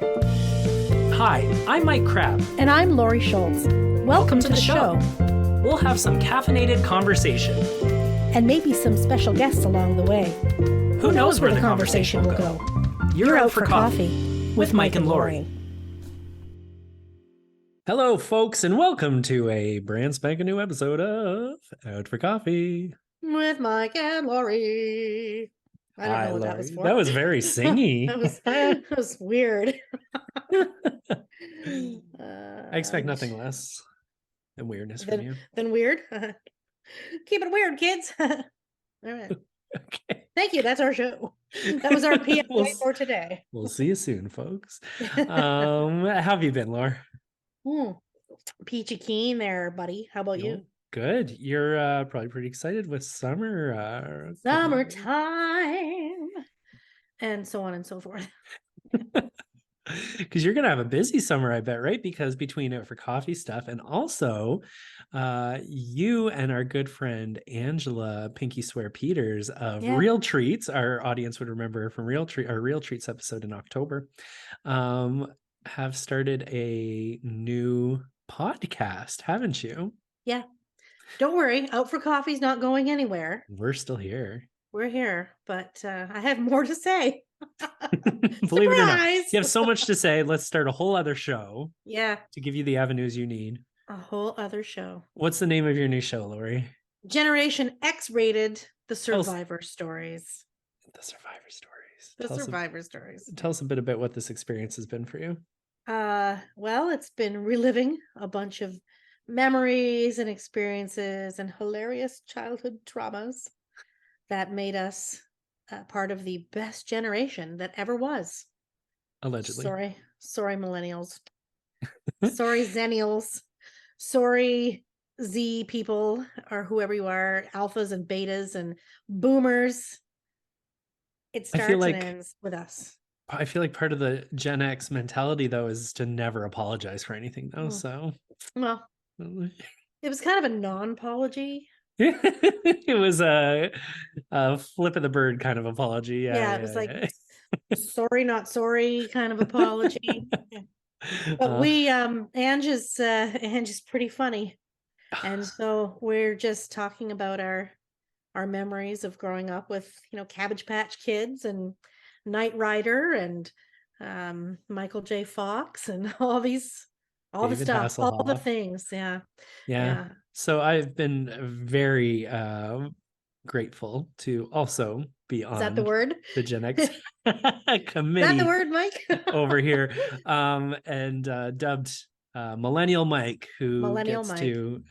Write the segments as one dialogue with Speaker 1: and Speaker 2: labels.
Speaker 1: Hi, I'm Mike Crabb.
Speaker 2: And I'm Laurie Schultz. Welcome to the show.
Speaker 1: We'll have some caffeinated conversation.
Speaker 2: And maybe some special guests along the way.
Speaker 1: Who knows where the conversation will go? You're out for coffee with Mike and Laurie. Hello, folks, and welcome to a brand spanking new episode of Out for Coffee
Speaker 2: with Mike and Laurie. I don't know what that was for.
Speaker 1: That was very singy.
Speaker 2: that was weird.
Speaker 1: I expect nothing less than weirdness from you.
Speaker 2: Than weird? Keep it weird, kids. All right.
Speaker 1: Okay.
Speaker 2: Thank you. That's our show. That was our PSA for today.
Speaker 1: We'll see you soon, folks. How have you been, Laura?
Speaker 2: Peachy keen there, buddy. How about you?
Speaker 1: Good. You're probably pretty excited with summer.
Speaker 2: Summertime. And so on and so forth.
Speaker 1: Because you're going to have a busy summer, I bet, right? Because between Out for Coffee stuff and also you and our good friend Angela Pinky Swear Peters of Real Treats, our audience would remember from our Real Treats episode in October, have started a new podcast, haven't you?
Speaker 2: Yeah. Don't worry. Out for Coffee's not going anywhere.
Speaker 1: We're still here.
Speaker 2: We're here, but I have more to say.
Speaker 1: Believe it or not, you have so much to say. Let's start a whole other show.
Speaker 2: Yeah.
Speaker 1: To give you the avenues you need.
Speaker 2: A whole other show.
Speaker 1: What's the name of your new show, Laurie?
Speaker 2: Generation X-rated, The Survivor Stories.
Speaker 1: The Survivor Stories.
Speaker 2: The Survivor Stories.
Speaker 1: Tell us a bit about what this experience has been for you.
Speaker 2: Well, it's been reliving a bunch of memories and experiences and hilarious childhood traumas that made us part of the best generation that ever was.
Speaker 1: Allegedly.
Speaker 2: Sorry, millennials. Sorry, zennials. Sorry, Z people, or whoever you are, alphas and betas and boomers. It starts and ends with us.
Speaker 1: I feel like part of the Gen X mentality, though, is to never apologize for anything, though. So,
Speaker 2: well, it was kind of a non-apology.
Speaker 1: It was a flip of the bird kind of apology.
Speaker 2: Yeah, it was like sorry, not sorry kind of apology. But Ange is pretty funny, and so we're just talking about our memories of growing up with Cabbage Patch Kids and Knight Rider and Michael J. Fox and all the stuff, all the things. Yeah. So
Speaker 1: I've been very grateful to also be on.
Speaker 2: Is that the word?
Speaker 1: The Gen X committee.
Speaker 2: Is that the word, Mike?
Speaker 1: over here, and dubbed Millennial Mike, who gets to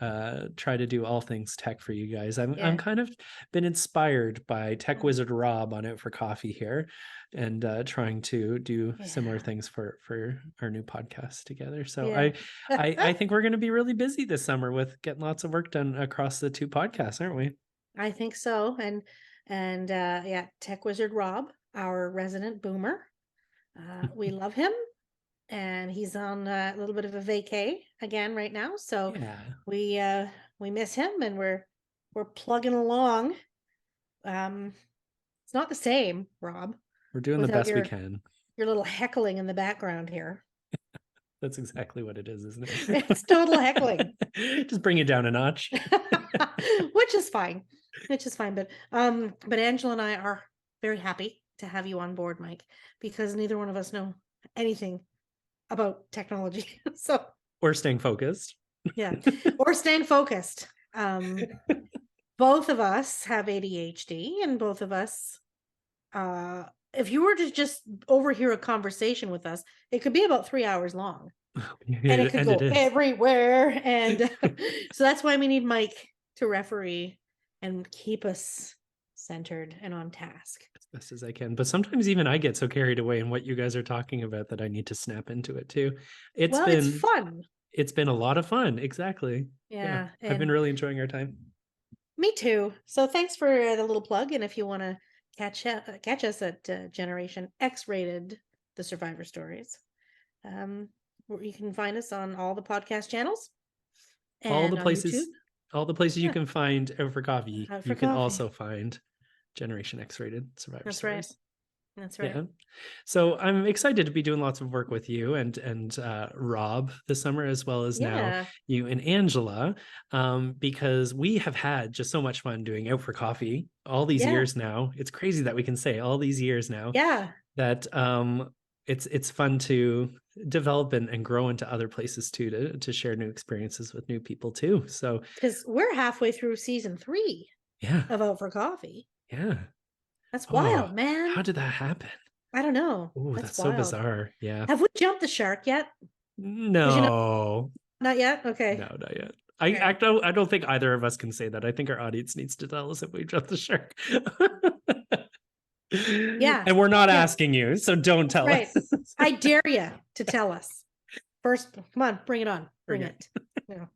Speaker 1: try to do all things tech for you guys. I'm kind of been inspired by Tech Wizard Rob on Out for Coffee here, and trying to do similar things for our new podcast together. So I think we're going to be really busy this summer with getting lots of work done across the two podcasts, aren't we?
Speaker 2: I think so. And Tech Wizard Rob, our resident boomer, we love him. And he's on a little bit of a vacay again right now, so we miss him, and we're plugging along. It's not the same, Rob.
Speaker 1: We're doing the best we can.
Speaker 2: Your little heckling in the background here.
Speaker 1: That's exactly what it is, isn't it?
Speaker 2: It's total heckling.
Speaker 1: Just bring it down a notch.
Speaker 2: Which is fine. But Angela and I are very happy to have you on board, Mike, because neither one of us know anything about technology. So
Speaker 1: or staying focused.
Speaker 2: Or staying focused. Both of us have ADHD, and both of us, if you were to just overhear a conversation with us, it could be about 3 hours long. And it could go everywhere. And so that's why we need Mike to referee and keep us centered and on task
Speaker 1: as best as I can. But sometimes even I get so carried away in what you guys are talking about that I need to snap into it too. It's
Speaker 2: fun.
Speaker 1: It's been a lot of fun. Exactly.
Speaker 2: Yeah.
Speaker 1: I've been really enjoying our time.
Speaker 2: Me too. So thanks for the little plug. And if you want to catch us at Generation X-rated, The Survivor Stories, you can find us on all the podcast channels.
Speaker 1: All the places you can find Out for Coffee. You can also find Generation X-rated Survivor Stories.
Speaker 2: Right. That's right.
Speaker 1: Yeah. So I'm excited to be doing lots of work with you and Rob this summer, as well as now
Speaker 2: Yeah.
Speaker 1: you and Angela, because we have had just so much fun doing Out for Coffee all these
Speaker 2: Yeah.
Speaker 1: years now. It's crazy that we can say all these years now
Speaker 2: Yeah.
Speaker 1: that it's fun to develop and grow into other places too, to share new experiences with new people too. So
Speaker 2: Because we're halfway through season 3
Speaker 1: yeah,
Speaker 2: of Out for Coffee.
Speaker 1: yeah.
Speaker 2: That's
Speaker 1: Oh,
Speaker 2: wild, man.
Speaker 1: how did that happen?
Speaker 2: I don't know.
Speaker 1: Oh,
Speaker 2: That's
Speaker 1: that's so
Speaker 2: wild.
Speaker 1: bizarre. Yeah.
Speaker 2: Have we jumped the shark yet? Because
Speaker 1: No,
Speaker 2: not yet. Okay.
Speaker 1: no, not yet.
Speaker 2: All right.
Speaker 1: I don't think either of us can say that. I think our audience needs to tell us if we jumped the shark.
Speaker 2: Yeah.
Speaker 1: And we're not
Speaker 2: Yeah.
Speaker 1: asking you, so don't
Speaker 2: That's
Speaker 1: tell
Speaker 2: right.
Speaker 1: us.
Speaker 2: I dare you to tell us. First, come on, bring it on. Bring
Speaker 1: Okay.
Speaker 2: it.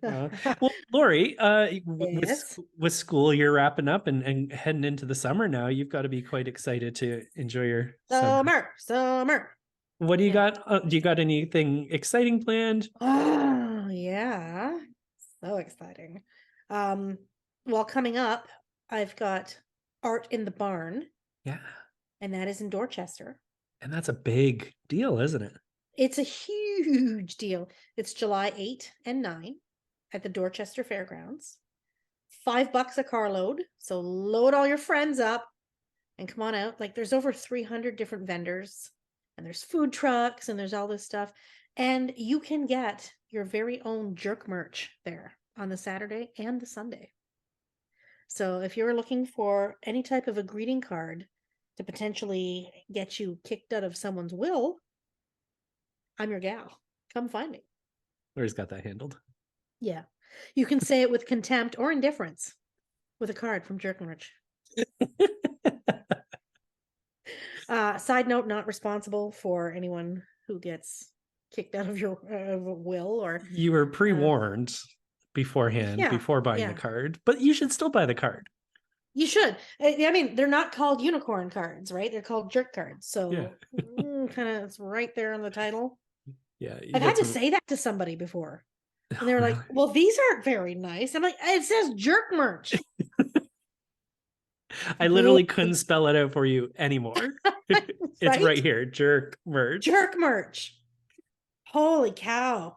Speaker 2: Yeah.
Speaker 1: Well, Laurie,
Speaker 2: Yes.
Speaker 1: with school, you're wrapping up and heading into the summer now. You've got to be quite excited to enjoy your summer.
Speaker 2: Summer.
Speaker 1: What do you
Speaker 2: Yeah.
Speaker 1: got? Do you got anything exciting planned?
Speaker 2: Oh, yeah. So exciting. Um, well, coming up, I've got Art in the Barn,
Speaker 1: Yeah,
Speaker 2: and that is in Dorchester.
Speaker 1: and that's a big deal, isn't it?
Speaker 2: It's a huge deal. It's July 8 and 9 at the Dorchester Fairgrounds. $5 a carload. So load all your friends up and come on out. Like there's over 300 different vendors and there's food trucks and there's all this stuff. And you can get your very own jerk merch there on the Saturday and the Sunday. So if you're looking for any type of a greeting card to potentially get you kicked out of someone's will, I'm your gal. Come find me.
Speaker 1: Laurie's got that handled.
Speaker 2: Yeah. You can say it with contempt or indifference with a card from Jerk Merch. Side note, not responsible for anyone who gets kicked out of your will or
Speaker 1: You were pre-warned beforehand,
Speaker 2: yeah,
Speaker 1: before buying the
Speaker 2: yeah.
Speaker 1: card, but you should still buy the card.
Speaker 2: You should. I mean, they're not called unicorn cards, right? They're called jerk cards.
Speaker 1: Yeah.
Speaker 2: So kind of it's right there on the title.
Speaker 1: Yeah, you
Speaker 2: I've had
Speaker 1: get
Speaker 2: to
Speaker 1: some.
Speaker 2: say that to somebody before. And they
Speaker 1: Oh,
Speaker 2: were like,
Speaker 1: really?
Speaker 2: well, these aren't very nice. I'm like, it says jerk merch.
Speaker 1: I literally couldn't spell it out for you anymore. It's
Speaker 2: Right?
Speaker 1: right here, jerk merch.
Speaker 2: Jerk merch. Holy cow.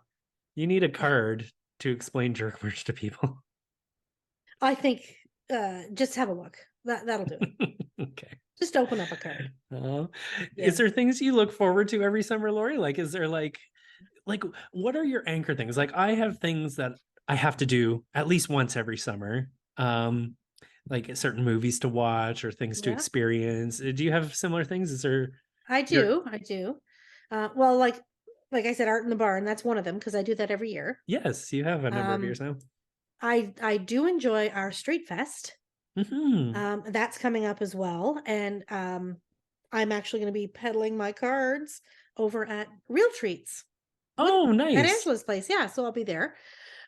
Speaker 1: You need a card to explain jerk merch to people.
Speaker 2: I think just have a look. That'll do it.
Speaker 1: Okay.
Speaker 2: Just open up a card.
Speaker 1: Uh,
Speaker 2: Yeah.
Speaker 1: Is there things you look forward to every summer, Laurie? Like, is there like what are your anchor things? Like, I have things that I have to do at least once every summer. Like certain movies to watch or things to
Speaker 2: Yeah,
Speaker 1: experience. Do you have similar things? Is there
Speaker 2: I
Speaker 1: your
Speaker 2: do. I do. Well, like I said, Art in the Barn, that's one of them because I do that every year.
Speaker 1: Yes, you have a number of
Speaker 2: Um,
Speaker 1: years now.
Speaker 2: I do enjoy our Street Fest.
Speaker 1: Hmm.
Speaker 2: That's coming up as well. And I'm actually going to be peddling my cards over at Real Treats with
Speaker 1: Oh,
Speaker 2: at
Speaker 1: nice.
Speaker 2: Angela's place. Yeah, so I'll be there.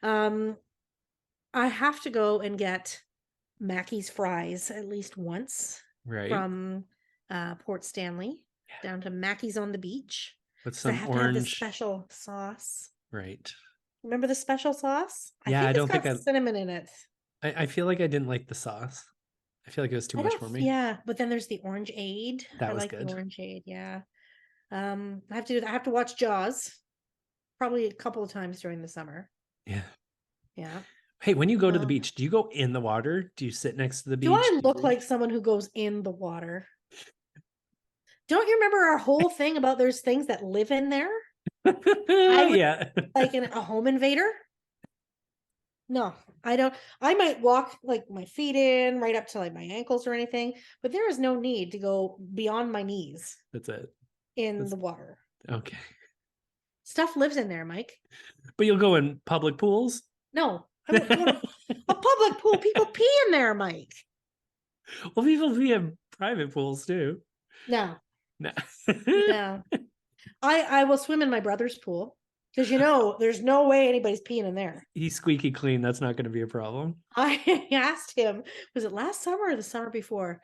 Speaker 2: Um, I have to go and get Mackey's fries at least once
Speaker 1: Right.
Speaker 2: from Port Stanley down to Mackey's on the beach.
Speaker 1: With
Speaker 2: So I
Speaker 1: some
Speaker 2: have to have this
Speaker 1: orange.
Speaker 2: special sauce.
Speaker 1: Right.
Speaker 2: Remember the special sauce? I
Speaker 1: Yeah,
Speaker 2: think
Speaker 1: I
Speaker 2: it's
Speaker 1: don't think
Speaker 2: got cinnamon in it.
Speaker 1: I feel like I didn't like the sauce. I feel like it was too
Speaker 2: I
Speaker 1: much
Speaker 2: don't,
Speaker 1: for me.
Speaker 2: yeah, but then there's the orange aid.
Speaker 1: That
Speaker 2: I
Speaker 1: was
Speaker 2: like the
Speaker 1: good.
Speaker 2: orange aid, yeah. I have to watch Jaws probably a couple of times during the summer.
Speaker 1: Yeah.
Speaker 2: Yeah.
Speaker 1: Hey, when you go to the
Speaker 2: Um,
Speaker 1: beach, do you go in the water? Do you sit next to the
Speaker 2: do
Speaker 1: beach?
Speaker 2: I look like someone who goes in the water? Don't you remember our whole thing about there's things that live in there? I would
Speaker 1: Yeah.
Speaker 2: like a home invader. No, I don't. I might walk like my feet in right up to like my ankles or anything, but there is no need to go beyond my knees
Speaker 1: That's it.
Speaker 2: in the water.
Speaker 1: Okay.
Speaker 2: Stuff lives in there, Mike.
Speaker 1: But you'll go in public pools?
Speaker 2: No, I won't go to a public pool. People pee in there, Mike.
Speaker 1: Well, people be in private pools too.
Speaker 2: No,
Speaker 1: No.
Speaker 2: no. I will swim in my brother's pool because there's no way anybody's peeing in there.
Speaker 1: He's squeaky clean. That's not going to be a problem.
Speaker 2: I asked him, was it last summer or the summer before?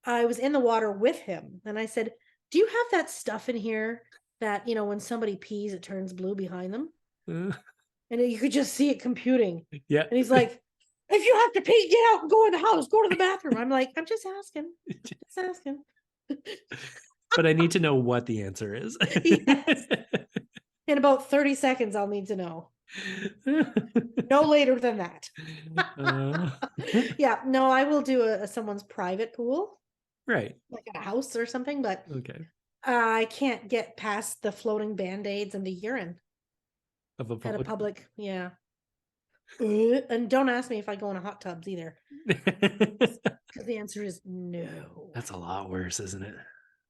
Speaker 2: I was in the water with him and I said, do you have that stuff in here that, when somebody pees, it turns blue behind them? And you could just see it computing.
Speaker 1: Yeah.
Speaker 2: And he's like, if you have to pee, get out and go in the house, go to the bathroom. I'm like, I'm just asking. Just asking.
Speaker 1: But I need to know what the answer is.
Speaker 2: Yes. In about 30 seconds, I'll need to know. No later than that.
Speaker 1: uh,
Speaker 2: Yeah, no, I will do someone's private pool,
Speaker 1: right.
Speaker 2: like at a house or something, but
Speaker 1: Okay.
Speaker 2: I can't get past the floating band-aids and the urine
Speaker 1: Of a
Speaker 2: at a
Speaker 1: public.
Speaker 2: public. Yeah. And don't ask me if I go in a hot tubs either, because the answer is no.
Speaker 1: That's a lot worse, isn't it?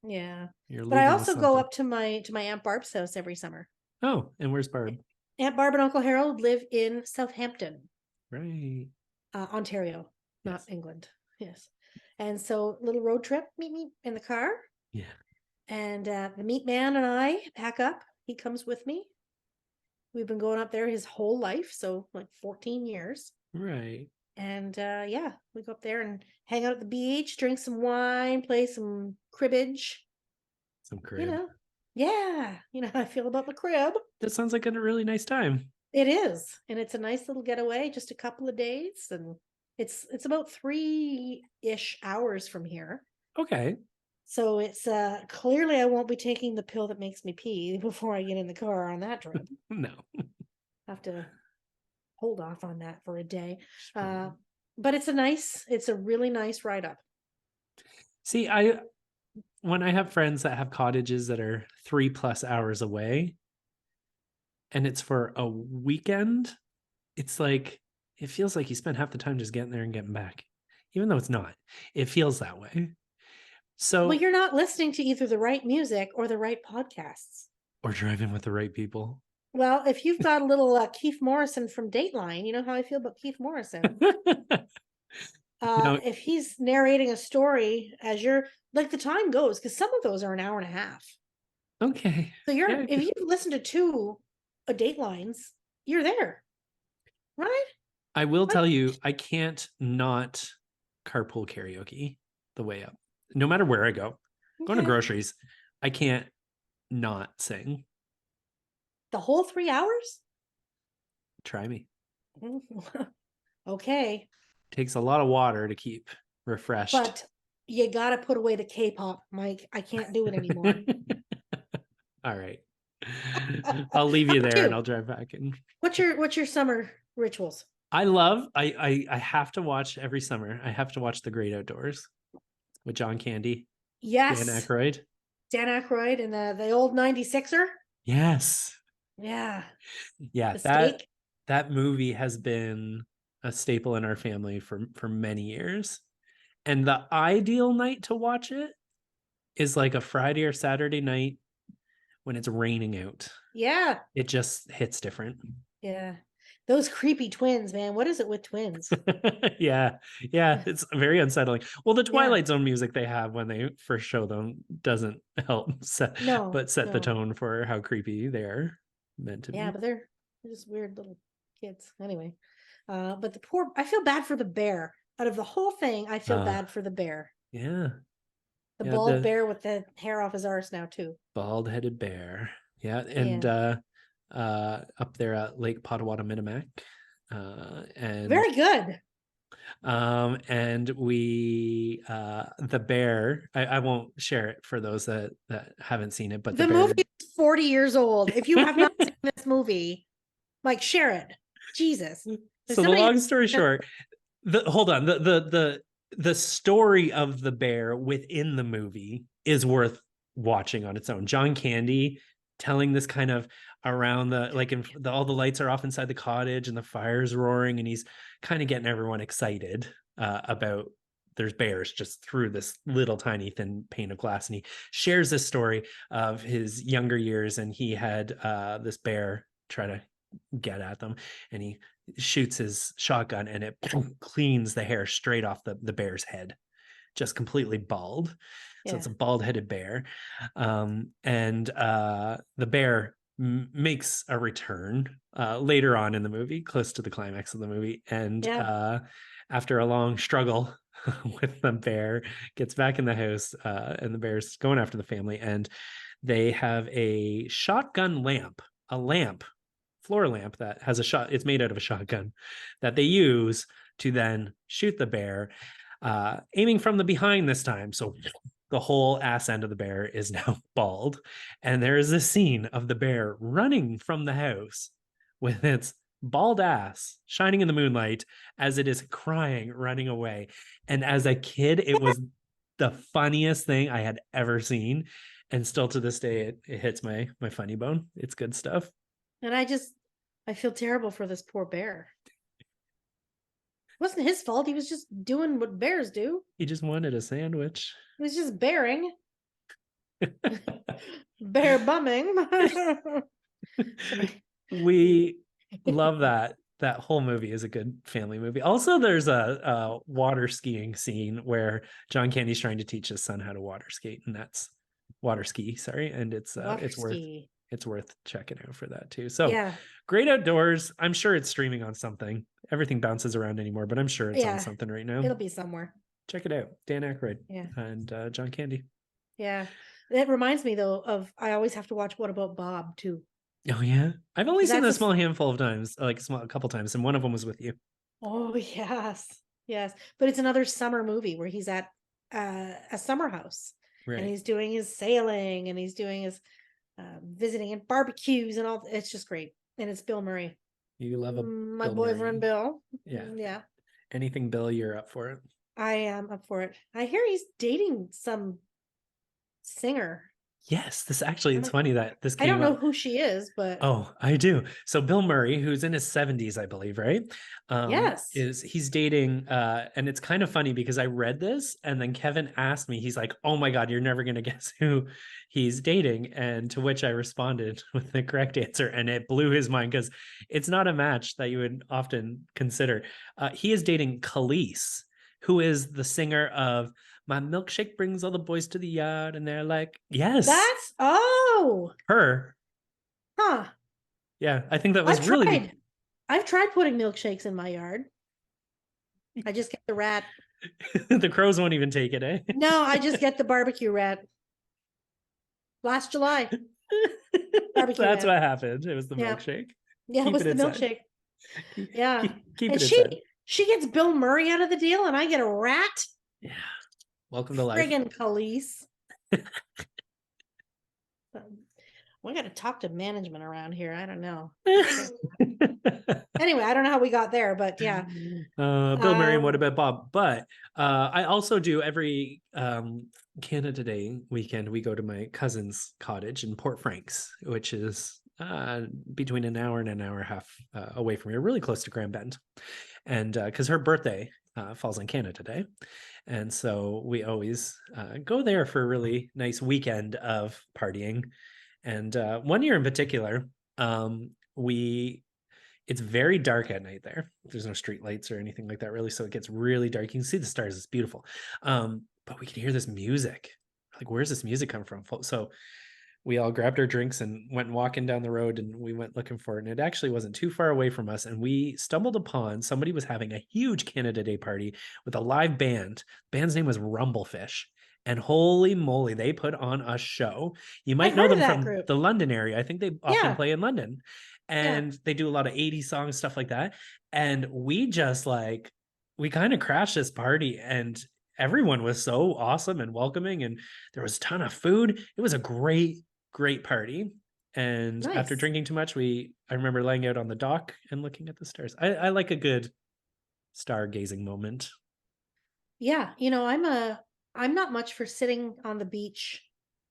Speaker 2: Yeah.
Speaker 1: You're
Speaker 2: But I
Speaker 1: alluding to
Speaker 2: also go
Speaker 1: something.
Speaker 2: up to my Aunt Barb's house every summer.
Speaker 1: Oh, and where's Barb?
Speaker 2: Aunt Barb and Uncle Harold live in Southampton,
Speaker 1: Right.
Speaker 2: Ontario, not
Speaker 1: Yes.
Speaker 2: England. Yes. And so little road trip, meet me in the car.
Speaker 1: Yeah.
Speaker 2: And the meat man and I pack up. He comes with me. We've been going up there his whole life, so like 14 years.
Speaker 1: Right.
Speaker 2: And yeah, we go up there and hang out at the beach, drink some wine, play some cribbage.
Speaker 1: Some
Speaker 2: You
Speaker 1: crib.
Speaker 2: know, yeah, you know how I feel about the crib.
Speaker 1: That sounds like a really nice time.
Speaker 2: It is, and it's a nice little getaway, just a couple of days, and it's about 3-ish hours from here.
Speaker 1: Okay.
Speaker 2: So it's clearly I won't be taking the pill that makes me pee before I get in the car on that trip.
Speaker 1: No.
Speaker 2: Have to hold off on that for a day. But it's a really nice ride up.
Speaker 1: See, when I have friends that have cottages that are 3+ hours away and it's for a weekend, it's like it feels like you spent half the time just getting there and getting back. Even though it's not. It feels that way. So
Speaker 2: Well, you're not listening to either the right music or the right podcasts.
Speaker 1: or driving with the right people.
Speaker 2: Well, if you've got a little Keith Morrison from Dateline, you know how I feel about Keith Morrison.
Speaker 1: No,
Speaker 2: If he's narrating a story as you're like the time goes, because some of those are an hour and a half.
Speaker 1: okay.
Speaker 2: So
Speaker 1: Yeah.
Speaker 2: if you listen to two Datelines, you're there, right?
Speaker 1: I will
Speaker 2: Right?
Speaker 1: tell you, I can't not carpool karaoke the way up. No matter where I go, going to
Speaker 2: Okay.
Speaker 1: groceries, I can't not sing.
Speaker 2: The whole 3 hours?
Speaker 1: Try me.
Speaker 2: Okay.
Speaker 1: Takes a lot of water to keep refreshed.
Speaker 2: But you got to put away the K-pop, Mike. I can't do it anymore.
Speaker 1: All right. I'll leave
Speaker 2: How
Speaker 1: you
Speaker 2: about
Speaker 1: there and
Speaker 2: you?
Speaker 1: I'll drive back in.
Speaker 2: What's your summer rituals?
Speaker 1: I have to watch every summer. I have to watch The Great Outdoors with John Candy, Dan
Speaker 2: Yes,
Speaker 1: Aykroyd.
Speaker 2: Dan Aykroyd and the old 96er.
Speaker 1: Yes.
Speaker 2: Yeah,
Speaker 1: Yeah,
Speaker 2: the
Speaker 1: that
Speaker 2: steak.
Speaker 1: that movie has been a staple in our family for many years. And the ideal night to watch it is like a Friday or Saturday night when it's raining out.
Speaker 2: Yeah,
Speaker 1: It just hits different.
Speaker 2: yeah. Those creepy twins, man. What is it with twins?
Speaker 1: Yeah, yeah, it's very unsettling. Well, the
Speaker 2: Yeah.
Speaker 1: Twilight Zone music they have when they first show them doesn't help set,
Speaker 2: No,
Speaker 1: but set the
Speaker 2: no.
Speaker 1: tone for how creepy they're meant to
Speaker 2: Yeah,
Speaker 1: be.
Speaker 2: but they're just weird little kids. Anyway, but I feel bad for the bear. Out of the whole thing, I feel
Speaker 1: Uh,
Speaker 2: bad for the bear.
Speaker 1: yeah,
Speaker 2: The
Speaker 1: yeah,
Speaker 2: bald
Speaker 1: the
Speaker 2: bear with the hair off his arse now too.
Speaker 1: bald-headed bear. Yeah, and
Speaker 2: Yeah.
Speaker 1: up there at Lake Potawatomi, and
Speaker 2: Very good.
Speaker 1: we the bear. I won't share it for those that haven't seen it, but the
Speaker 2: The
Speaker 1: bear.
Speaker 2: movie is 40 years old. If you have not seen this movie, like share it. Jesus. If
Speaker 1: So the
Speaker 2: somebody
Speaker 1: long story short, hold on, the story of the bear within the movie is worth watching on its own. John Candy telling this kind of around the like all the lights are off inside the cottage and the fire's roaring and he's kind of getting everyone excited about there's bears just through this little tiny thin pane of glass, and he shares this story of his younger years, and he had this bear try to get at them, and he shoots his shotgun and it cleans the hair straight off the bear's head, just completely bald. So it's
Speaker 2: Yeah.
Speaker 1: a bald-headed bear. And the bear makes a return later on in the movie, close to the climax of the movie. And
Speaker 2: Yeah.
Speaker 1: after a long struggle with the bear, gets back in the house, and the bear's going after the family. And they have a shotgun lamp, a lamp, floor lamp that has a shot. It's made out of a shotgun that they use to then shoot the bear, aiming from the behind this time. So the whole ass end of the bear is now bald. And there is a scene of the bear running from the house with its bald ass shining in the moonlight as it is crying, running away. And as a kid, it was the funniest thing I had ever seen. And still to this day, it hits my funny bone. It's good stuff.
Speaker 2: And I feel terrible for this poor bear. It wasn't his fault. He was just doing what bears do.
Speaker 1: He just wanted a sandwich.
Speaker 2: He was just bearing. Bear bumming.
Speaker 1: We love that. That whole movie is a good family movie. Also, there's a water skiing scene where John Candy's trying to teach his son how to water skate, and that's water ski. Sorry, and it's worth checking out for that too. So yeah. Great Outdoors. I'm sure it's streaming on something. Everything bounces around anymore, but I'm sure it's on something right now.
Speaker 2: It'll be somewhere.
Speaker 1: Check it out. Dan Aykroyd and John Candy.
Speaker 2: Yeah. It reminds me though of I always have to watch What About Bob too.
Speaker 1: Oh yeah, I've only seen a small handful of times, like a couple times, and one of them was with you.
Speaker 2: Oh yes, but it's another summer movie where he's at a summer house, right. And he's doing his sailing and he's doing his visiting and barbecues and all. It's just great, and it's Bill Murray.
Speaker 1: You love
Speaker 2: my Bill boyfriend Murray. Bill. Yeah.
Speaker 1: Anything Bill, you're up for it.
Speaker 2: I am up for it. I hear he's dating some singer.
Speaker 1: Yes, it's funny that this came
Speaker 2: I don't know who she is, but
Speaker 1: I do. So Bill Murray, who's in his 70s, I believe, right?
Speaker 2: Yes.
Speaker 1: He's dating and it's kind of funny because I read this and then Kevin asked me, he's like, "Oh my God, you're never gonna guess who he's dating." And to which I responded with the correct answer, and it blew his mind because it's not a match that you would often consider. He is dating Khalees, who is the singer of "My Milkshake Brings All the Boys to the Yard," and they're like, yes.
Speaker 2: That's
Speaker 1: her.
Speaker 2: Huh.
Speaker 1: Yeah, I think that was
Speaker 2: I've tried putting milkshakes in my yard. I just get the rat.
Speaker 1: The crows won't even take it, eh?
Speaker 2: No, I just get the barbecue rat. Last July.
Speaker 1: That's what happened. It was the milkshake.
Speaker 2: Yeah, it was the milkshake. Yeah. Keep it inside. She gets Bill Murray out of the deal and I get a rat.
Speaker 1: Yeah. Welcome to life.
Speaker 2: Friggin' Khalees. We got to talk to management around here. I don't know. Anyway, I don't know how we got there, but yeah.
Speaker 1: Bill Murray and What About Bob? But I also do every Canada Day weekend. We go to my cousin's cottage in Port Franks, which is between an hour and an hour and a half away from here, really close to Grand Bend. And because her birthday falls on Canada Day. And so we always go there for a really nice weekend of partying. And one year in particular, it's very dark at night there. There's no street lights or anything like that really. So it gets really dark. You can see the stars. It's beautiful. But we could hear this music. Like, where's this music come from? So we all grabbed our drinks and went walking down the road, and we went looking for it. And it actually wasn't too far away from us. And we stumbled upon somebody was having a huge Canada Day party with a live band. The band's name was Rumblefish. And holy moly, they put on a show. You might know them from the London area. I think they often play in London. And they do a lot of 80s songs, stuff like that. And we just we kind of crashed this party, and everyone was so awesome and welcoming. And there was a ton of food. It was a great party. And after drinking too much, I remember laying out on the dock and looking at the stars. I like a good stargazing moment.
Speaker 2: Yeah. You know, I'm not much for sitting on the beach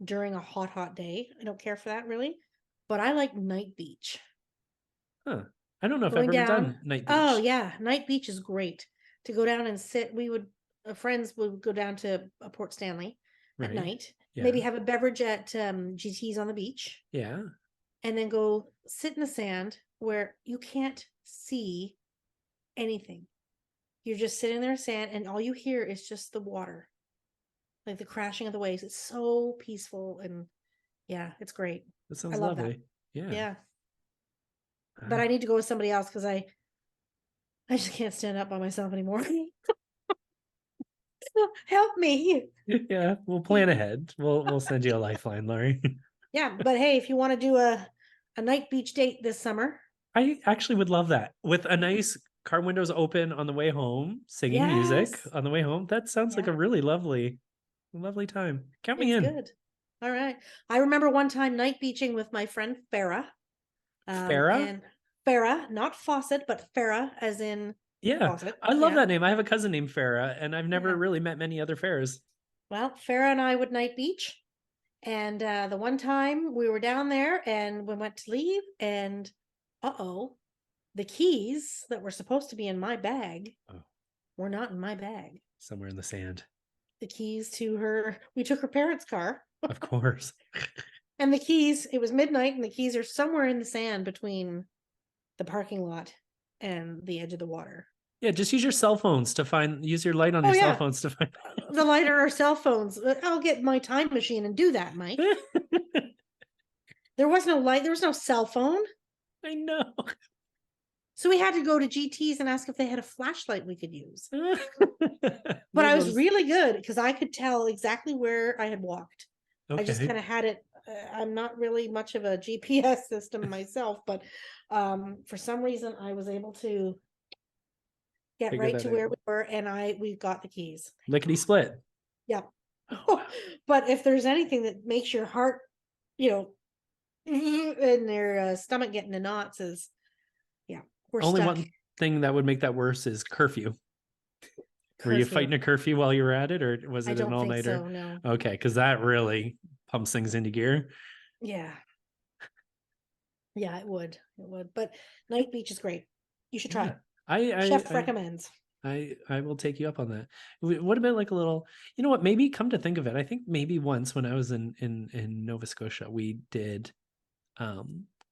Speaker 2: during a hot day. I don't care for that really, but I like night beach.
Speaker 1: Huh. I don't know if I've ever done night beach.
Speaker 2: Oh yeah. Night beach is great to go down and sit. Friends would go down to Port Stanley at night, maybe have a beverage at GT's on the beach.
Speaker 1: Yeah.
Speaker 2: And then go sit in the sand where you can't see anything. You're just sitting there in sand and all you hear is just the water. Like the crashing of the waves. It's so peaceful and it's great.
Speaker 1: That sounds lovely. That.
Speaker 2: Yeah. But I need to go with somebody else because I just can't stand up by myself anymore. Help me.
Speaker 1: Yeah, we'll plan ahead. We'll send you a lifeline, Laurie.
Speaker 2: Yeah, but hey, if you want to do a night beach date this summer.
Speaker 1: I actually would love that. With a nice car windows open on the way home, singing music on the way home. That sounds like a really lovely Lovely time. Count me
Speaker 2: It's
Speaker 1: in.
Speaker 2: good. All right. I remember one time night beaching with my friend Farah.
Speaker 1: Farah?
Speaker 2: And Farah, not faucet, but Farah, as in
Speaker 1: Yeah,
Speaker 2: faucet.
Speaker 1: I love
Speaker 2: Yeah.
Speaker 1: that name. I have a cousin named Farah, and I've never
Speaker 2: Yeah.
Speaker 1: really met many other Farahs.
Speaker 2: Well, Farah and I would night beach. And the one time we were down there and we went to leave, and uh-oh, the keys that were supposed to be in my bag
Speaker 1: Oh,
Speaker 2: were not in my bag.
Speaker 1: somewhere in the sand.
Speaker 2: The keys to her, we took her parents' car,
Speaker 1: Of course.
Speaker 2: and the keys, it was midnight, and the keys are somewhere in the sand between the parking lot and the edge of the water.
Speaker 1: Yeah, just use your cell phones to find, use your light on
Speaker 2: Oh,
Speaker 1: your cell
Speaker 2: yeah.
Speaker 1: phones to find.
Speaker 2: The light on our cell phones. I'll get my time machine and do that, Mike. There was no light, there was no cell phone.
Speaker 1: I know.
Speaker 2: So we had to go to GT's and ask if they had a flashlight we could use. But
Speaker 1: Maybe
Speaker 2: I
Speaker 1: we'll
Speaker 2: was
Speaker 1: just...
Speaker 2: really good because I could tell exactly where I had walked. I just
Speaker 1: Okay.
Speaker 2: kind of had it. I'm not really much of a GPS system myself, but for some reason I was able to get
Speaker 1: Figure
Speaker 2: right
Speaker 1: that
Speaker 2: to
Speaker 1: out.
Speaker 2: where we were, and we got the keys.
Speaker 1: Lickety split.
Speaker 2: Yeah.
Speaker 1: Oh, wow.
Speaker 2: But if there's anything that makes your heart, you know, and their stomach getting in knots, is we're
Speaker 1: Only
Speaker 2: stuck.
Speaker 1: one thing that would make that worse is curfew. Were you
Speaker 2: Curfew.
Speaker 1: fighting a curfew while you were at it, or was
Speaker 2: I
Speaker 1: it an
Speaker 2: don't think
Speaker 1: all-nighter?
Speaker 2: so. No.
Speaker 1: Okay, because that really pumps things into gear.
Speaker 2: Yeah. Yeah, it would. It would. But night beach is great. You should try
Speaker 1: Yeah,
Speaker 2: it.
Speaker 1: I
Speaker 2: Chef
Speaker 1: I
Speaker 2: recommends.
Speaker 1: I will take you up on that. What about like a little, you know what, maybe come to think of it, I think maybe once when I was in Nova Scotia, we did a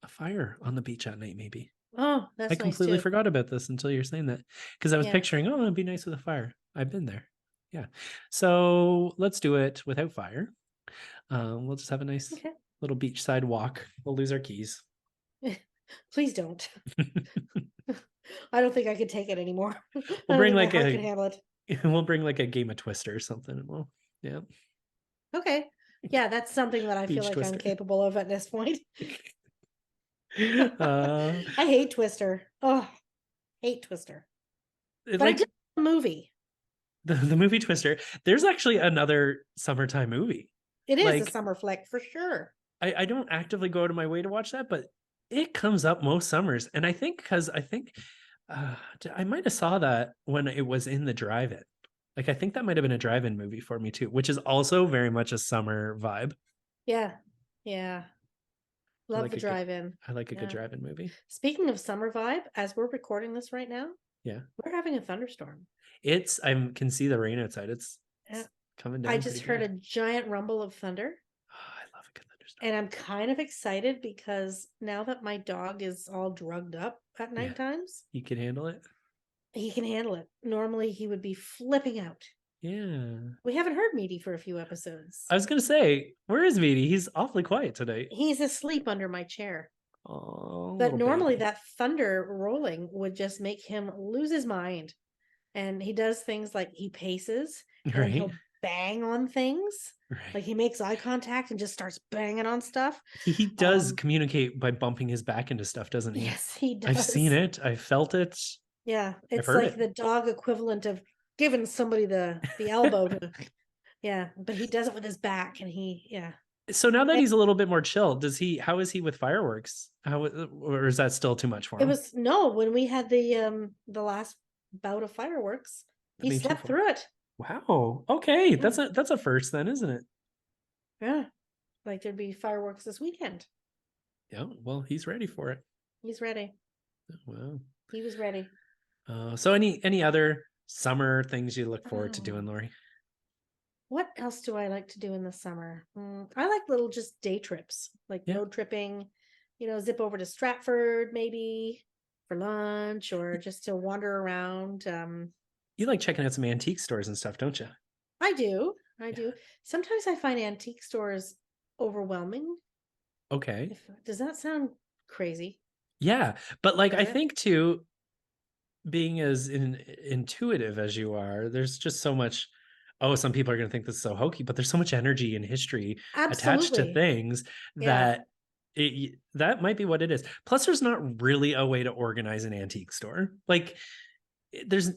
Speaker 1: fire on the beach at night, maybe.
Speaker 2: Oh,
Speaker 1: I
Speaker 2: that's nice
Speaker 1: completely
Speaker 2: too.
Speaker 1: forgot about this until you're saying that, because I was
Speaker 2: Yeah.
Speaker 1: picturing, oh, it'd be nice with a fire. I've been there. Yeah. So let's do it without fire. We'll just have a nice
Speaker 2: Okay.
Speaker 1: little beachside walk. We'll lose our keys.
Speaker 2: Please don't. I don't think I could take it anymore. I
Speaker 1: We'll
Speaker 2: don't
Speaker 1: bring
Speaker 2: think my
Speaker 1: like
Speaker 2: heart can
Speaker 1: a
Speaker 2: handle it.
Speaker 1: we'll bring like a game of Twister or something, and we'll, yeah.
Speaker 2: Okay. Yeah, that's something that I feel
Speaker 1: Beach
Speaker 2: like I'm
Speaker 1: Twister.
Speaker 2: capable of at this point.
Speaker 1: uh
Speaker 2: I hate Twister. Oh, hate Twister. But I
Speaker 1: like
Speaker 2: did the movie.
Speaker 1: the movie Twister. There's actually another summertime movie.
Speaker 2: It is a
Speaker 1: Like
Speaker 2: summer flick for sure.
Speaker 1: I don't actively go out of my way to watch that, but it comes up most summers. And I think because I might have saw that when it was in the drive-in. Like I think that might have been a drive-in movie for me too, which is also very much a summer vibe.
Speaker 2: Yeah. Yeah.
Speaker 1: I
Speaker 2: Love
Speaker 1: like
Speaker 2: the
Speaker 1: a good
Speaker 2: drive-in.
Speaker 1: I like a good
Speaker 2: Yeah.
Speaker 1: drive-in movie.
Speaker 2: Speaking of summer vibe, as we're recording this right now,
Speaker 1: Yeah.
Speaker 2: we're having a thunderstorm.
Speaker 1: I can see the rain outside.
Speaker 2: Yeah.
Speaker 1: It's coming
Speaker 2: I
Speaker 1: down
Speaker 2: just
Speaker 1: pretty
Speaker 2: heard a
Speaker 1: good.
Speaker 2: giant rumble of thunder,
Speaker 1: Oh, I love a good thunderstorm.
Speaker 2: and I'm kind of excited because now that my dog is all drugged up at
Speaker 1: Yeah.
Speaker 2: night times,
Speaker 1: You can handle it.
Speaker 2: he can handle it. Normally, he would be flipping out.
Speaker 1: Yeah.
Speaker 2: We haven't heard Meaty for a few episodes.
Speaker 1: I was gonna say, where is Meaty? He's awfully quiet tonight.
Speaker 2: He's asleep under my chair.
Speaker 1: Oh,
Speaker 2: But
Speaker 1: little
Speaker 2: normally,
Speaker 1: baby.
Speaker 2: that thunder rolling would just make him lose his mind. And he does things like he paces and then
Speaker 1: Right.
Speaker 2: he'll bang on things.
Speaker 1: Right.
Speaker 2: Like he makes eye contact and just starts banging on stuff.
Speaker 1: He does communicate by bumping his back into stuff, doesn't he?
Speaker 2: Yes, he
Speaker 1: I've seen
Speaker 2: does.
Speaker 1: it. I've felt it.
Speaker 2: Yeah,
Speaker 1: I've
Speaker 2: it's
Speaker 1: heard
Speaker 2: like
Speaker 1: it.
Speaker 2: the dog equivalent of giving somebody the elbow to, yeah, but he does it with his back, and yeah.
Speaker 1: So now that
Speaker 2: And
Speaker 1: he's a little bit more chill, how is he with fireworks? Or is that still too much for
Speaker 2: it
Speaker 1: him?
Speaker 2: was no, when we had the last bout of fireworks,
Speaker 1: That
Speaker 2: he
Speaker 1: made you
Speaker 2: slept
Speaker 1: feel.
Speaker 2: through it.
Speaker 1: Wow. Okay.
Speaker 2: Yeah.
Speaker 1: That's a first then, isn't it?
Speaker 2: Yeah. Like there'd be fireworks this weekend.
Speaker 1: Yeah. Well, he's ready for it.
Speaker 2: He's ready.
Speaker 1: Wow.
Speaker 2: He was ready.
Speaker 1: So any other summer things you look forward to doing,
Speaker 2: Oh.
Speaker 1: Laurie?
Speaker 2: What else do I like to do in the summer? I like little just day trips, like
Speaker 1: Yeah.
Speaker 2: road tripping, zip over to Stratford maybe for lunch or just to wander around.
Speaker 1: You like checking out some antique stores and stuff, don't you?
Speaker 2: I do. I
Speaker 1: Yeah.
Speaker 2: do. Sometimes I find antique stores overwhelming.
Speaker 1: Okay.
Speaker 2: Does that sound crazy?
Speaker 1: Yeah. But like I
Speaker 2: Yeah.
Speaker 1: think too, being as intuitive as you are, there's just so much. Oh, some people are going to think this is so hokey, but there's so much energy and history attached to
Speaker 2: Absolutely.
Speaker 1: things
Speaker 2: Yeah.
Speaker 1: that that might be what it is. Plus, there's not really a way to organize an antique store. Like, there's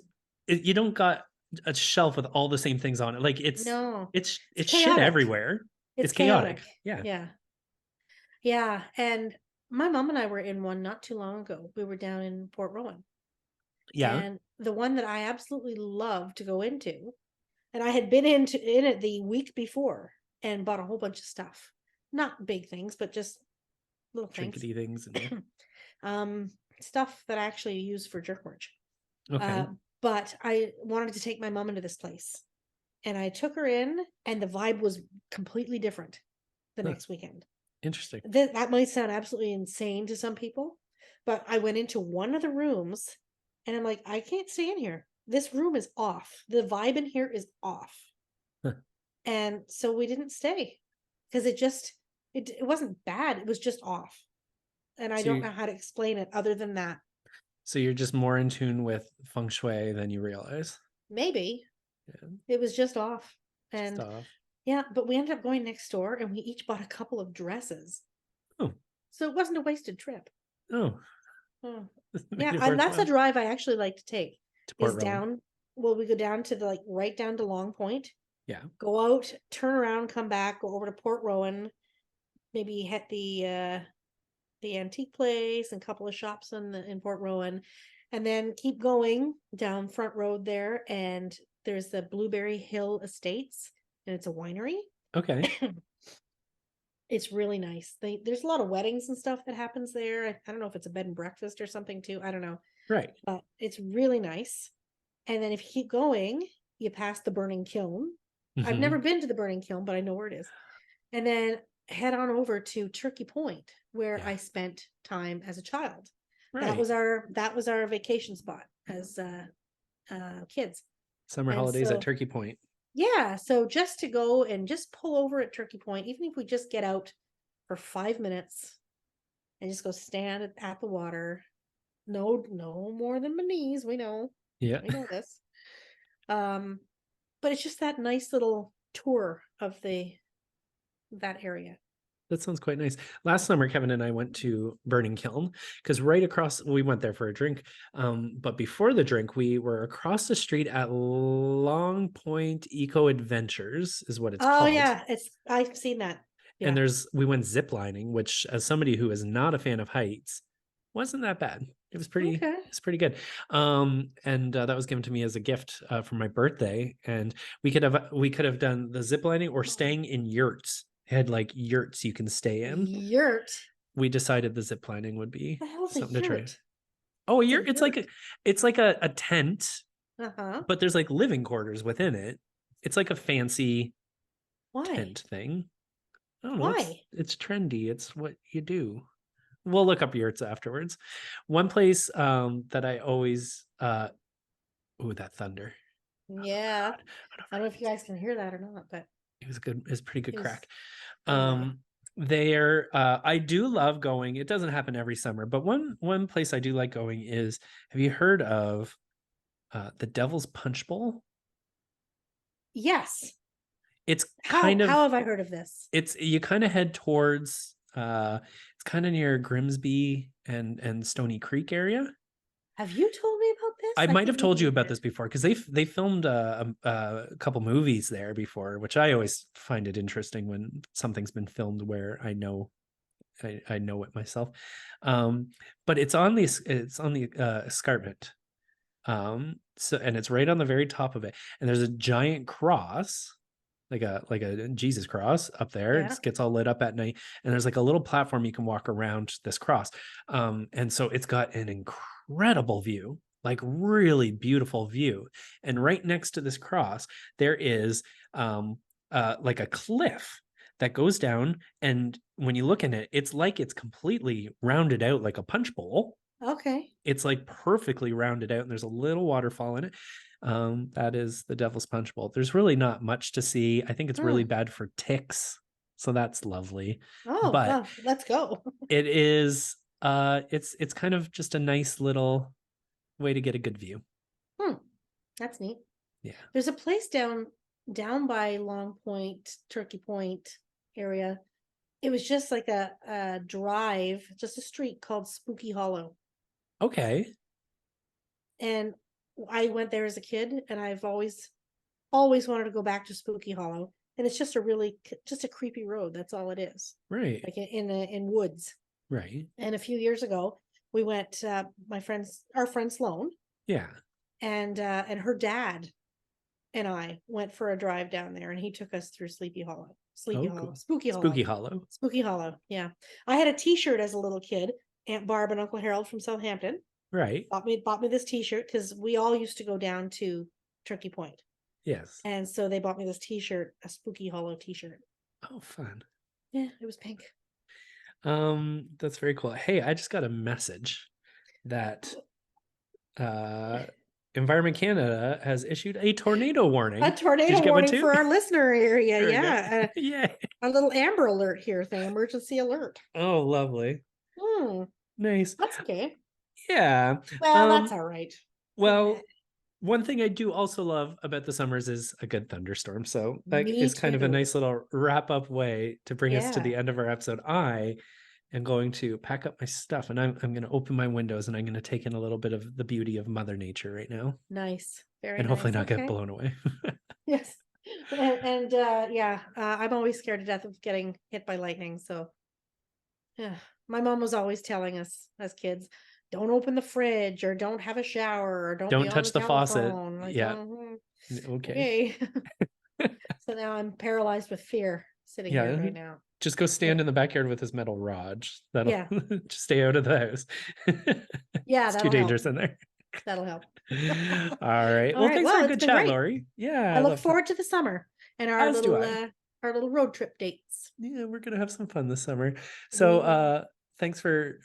Speaker 1: you don't got a shelf with all the same things on it. Like
Speaker 2: No, it's
Speaker 1: it's shit
Speaker 2: chaotic.
Speaker 1: everywhere.
Speaker 2: It's
Speaker 1: It's chaotic.
Speaker 2: chaotic.
Speaker 1: Yeah.
Speaker 2: Yeah. Yeah. And my mom and I were in one not too long ago. We were down in Port Rowan.
Speaker 1: Yeah.
Speaker 2: And the one that I absolutely love to go into, and I had been in it the week before and bought a whole bunch of stuff. Not big things, but just little things.
Speaker 1: Trinkety things and yeah.
Speaker 2: um, Stuff that I actually use for jerk merch.
Speaker 1: Okay.
Speaker 2: But I wanted to take my mom into this place. And I took her in, and the vibe was completely different the
Speaker 1: Huh.
Speaker 2: next weekend.
Speaker 1: Interesting.
Speaker 2: That might sound absolutely insane to some people, but I went into one of the rooms and I'm like, I can't stay in here. This room is off. The vibe in here is off.
Speaker 1: Huh.
Speaker 2: And so we didn't stay because it wasn't bad. It was just off. And I
Speaker 1: So
Speaker 2: don't know how to explain it other than that.
Speaker 1: so you're just more in tune with feng shui than you realize.
Speaker 2: Maybe
Speaker 1: Yeah.
Speaker 2: it was just off.
Speaker 1: Just
Speaker 2: And
Speaker 1: off.
Speaker 2: yeah, but we ended up going next door and we each bought a couple of dresses.
Speaker 1: Oh.
Speaker 2: So it wasn't a wasted trip.
Speaker 1: Oh.
Speaker 2: Oh.
Speaker 1: Made
Speaker 2: Yeah,
Speaker 1: it
Speaker 2: and that's a
Speaker 1: worthwhile.
Speaker 2: drive I actually like to take.
Speaker 1: To
Speaker 2: Is
Speaker 1: Port Rowan.
Speaker 2: down. Well, we go down to the like right down to Long Point,
Speaker 1: Yeah.
Speaker 2: go out, turn around, come back, go over to Port Rowan, maybe hit the antique place and a couple of shops in Port Rowan, and then keep going down Front Road there, and there's the Blueberry Hill Estates, and it's a winery.
Speaker 1: Okay.
Speaker 2: It's really nice. There's a lot of weddings and stuff that happens there. I don't know if it's a bed and breakfast or something too. I don't know,
Speaker 1: Right.
Speaker 2: but it's really nice. And then if you keep going, you pass the Burning Kiln. I've never
Speaker 1: Mm-hmm.
Speaker 2: been to the Burning Kiln, but I know where it is. And then head on over to Turkey Point, where
Speaker 1: Yeah.
Speaker 2: I spent time as a child.
Speaker 1: Right.
Speaker 2: That was our vacation spot as kids.
Speaker 1: Summer
Speaker 2: And
Speaker 1: holidays at
Speaker 2: so
Speaker 1: Turkey Point.
Speaker 2: yeah, so just to go and just pull over at Turkey Point, even if we just get out for 5 minutes and just go stand at the water. No more than my knees.
Speaker 1: Yeah.
Speaker 2: We know this. Um, but it's just that nice little tour of that area.
Speaker 1: That sounds quite nice. Last summer, Kevin and I went to Burning Kiln because right across, we went there for a drink. But before the drink, we were across the street at Long Point Eco Adventures, is what it's
Speaker 2: Oh
Speaker 1: called.
Speaker 2: yeah, I've seen that.
Speaker 1: And
Speaker 2: Yeah.
Speaker 1: we went ziplining, which, as somebody who is not a fan of heights, wasn't that bad.
Speaker 2: Okay.
Speaker 1: It's pretty good. And that was given to me as a gift for my birthday. And we could have done the ziplining or staying in yurts. They had like yurts you can stay in.
Speaker 2: Yurt.
Speaker 1: We decided the ziplining would be
Speaker 2: The hell's a
Speaker 1: something to try.
Speaker 2: yurt?
Speaker 1: Oh, a
Speaker 2: What's a
Speaker 1: yurt!
Speaker 2: yurt?
Speaker 1: It's like a tent,
Speaker 2: Uh-huh.
Speaker 1: but there's like living quarters within it. It's like a fancy
Speaker 2: Why?
Speaker 1: tent thing. I don't know.
Speaker 2: Why?
Speaker 1: It's trendy. It's what you do. We'll look up yurts afterwards. One place that I always ooh, that thunder. Oh
Speaker 2: Yeah.
Speaker 1: God.
Speaker 2: I don't know if you guys can hear that or not, but
Speaker 1: It was good. It was pretty good
Speaker 2: it was
Speaker 1: crack.
Speaker 2: very loud.
Speaker 1: There I do love going. It doesn't happen every summer, but one place I do like going is, have you heard of the Devil's Punch Bowl?
Speaker 2: Yes.
Speaker 1: It's
Speaker 2: How
Speaker 1: kind of
Speaker 2: how have I heard of this?
Speaker 1: it's you kind of head towards it's kind of near Grimsby and Stony Creek area.
Speaker 2: Have you told me about this?
Speaker 1: I
Speaker 2: I
Speaker 1: might have
Speaker 2: think
Speaker 1: told
Speaker 2: maybe
Speaker 1: you
Speaker 2: you
Speaker 1: about
Speaker 2: did.
Speaker 1: this before because they filmed a couple movies there before, which I always find it interesting when something's been filmed where I know it myself. But it's on the escarpment. So and it's right on the very top of it, and there's a giant cross, like a Jesus cross up there.
Speaker 2: Yeah.
Speaker 1: It gets all lit up at night, and there's like a little platform you can walk around this cross. And so it's got an incredible view, like really beautiful view. And right next to this cross, there is like a cliff that goes down, and when you look in it, it's like it's completely rounded out like a punch bowl.
Speaker 2: Okay.
Speaker 1: It's like perfectly rounded out, and there's a little waterfall in it. That is the Devil's Punch Bowl. There's really not much to see. I think it's really
Speaker 2: Hmm.
Speaker 1: bad for ticks, so that's lovely.
Speaker 2: Oh,
Speaker 1: But
Speaker 2: well, let's go.
Speaker 1: it is it's kind of just a nice little way to get a good view.
Speaker 2: Hmm. That's neat.
Speaker 1: Yeah.
Speaker 2: There's a place down by Long Point, Turkey Point area. It was just like a drive, just a street called Spooky Hollow.
Speaker 1: Okay.
Speaker 2: And I went there as a kid, and I've always wanted to go back to Spooky Hollow. And it's just a creepy road. That's all it is.
Speaker 1: Right.
Speaker 2: Like in woods.
Speaker 1: Right.
Speaker 2: And a few years ago, we went, our friend Sloan.
Speaker 1: Yeah.
Speaker 2: And her dad and I went for a drive down there, and he took us through Spooky Hollow.
Speaker 1: Cool.
Speaker 2: Spooky Hollow. Yeah. I had a t-shirt as a little kid. Aunt Barb and Uncle Harold from Southampton.
Speaker 1: Right.
Speaker 2: Bought me this t-shirt because we all used to go down to Turkey Point.
Speaker 1: Yes.
Speaker 2: And so they bought me this t-shirt, a Spooky Hollow t-shirt.
Speaker 1: Oh, fun.
Speaker 2: Yeah, it was pink.
Speaker 1: That's very cool. Hey, I just got a message that Environment Canada has issued a tornado warning.
Speaker 2: A tornado warning for our listener area. Yeah. Yeah. A little Amber Alert here thing, emergency alert.
Speaker 1: Oh, lovely. Nice.
Speaker 2: That's okay.
Speaker 1: Yeah.
Speaker 2: Well, that's all right.
Speaker 1: Well, one thing I do also love about the summers is a good thunderstorm. So that is kind of a nice little wrap up way to bring us to the end of our episode. I am going to pack up my stuff, and I'm going to open my windows, and I'm going to take in a little bit of the beauty of Mother Nature right now.
Speaker 2: Nice. Very
Speaker 1: and
Speaker 2: nice.
Speaker 1: Hopefully not get blown away.
Speaker 2: Yes. I'm always scared to death of getting hit by lightning. So yeah, my mom was always telling us as kids, don't open the fridge, or don't have a shower, or don't
Speaker 1: touch the faucet.
Speaker 2: Like,
Speaker 1: yeah.
Speaker 2: Okay. So now I'm paralyzed with fear sitting here right now.
Speaker 1: Just go stand in the backyard with his metal rod. That'll just stay out of the house.
Speaker 2: Yeah,
Speaker 1: it's too dangerous in there.
Speaker 2: That'll help.
Speaker 1: All right. Well, thanks for a good chat, great. Laurie. Yeah.
Speaker 2: I look forward to the summer and our little road trip dates.
Speaker 1: Yeah, we're gonna have some fun this summer. So thanks for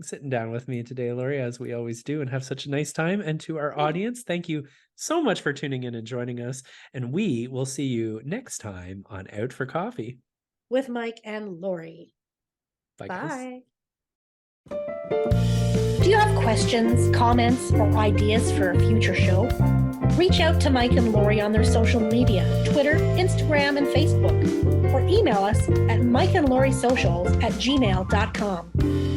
Speaker 1: sitting down with me today, Laurie, as we always do, and have such a nice time. And to our audience, thank you so much for tuning in and joining us. And we will see you next time on Out for Coffee
Speaker 2: with Mike and Laurie.
Speaker 1: Bye.
Speaker 2: Bye. Do you have questions, comments, or ideas for a future show? Reach out to Mike and Laurie on their social media, Twitter, Instagram, and Facebook, or email us at mikeandlauriesocials@gmail.com.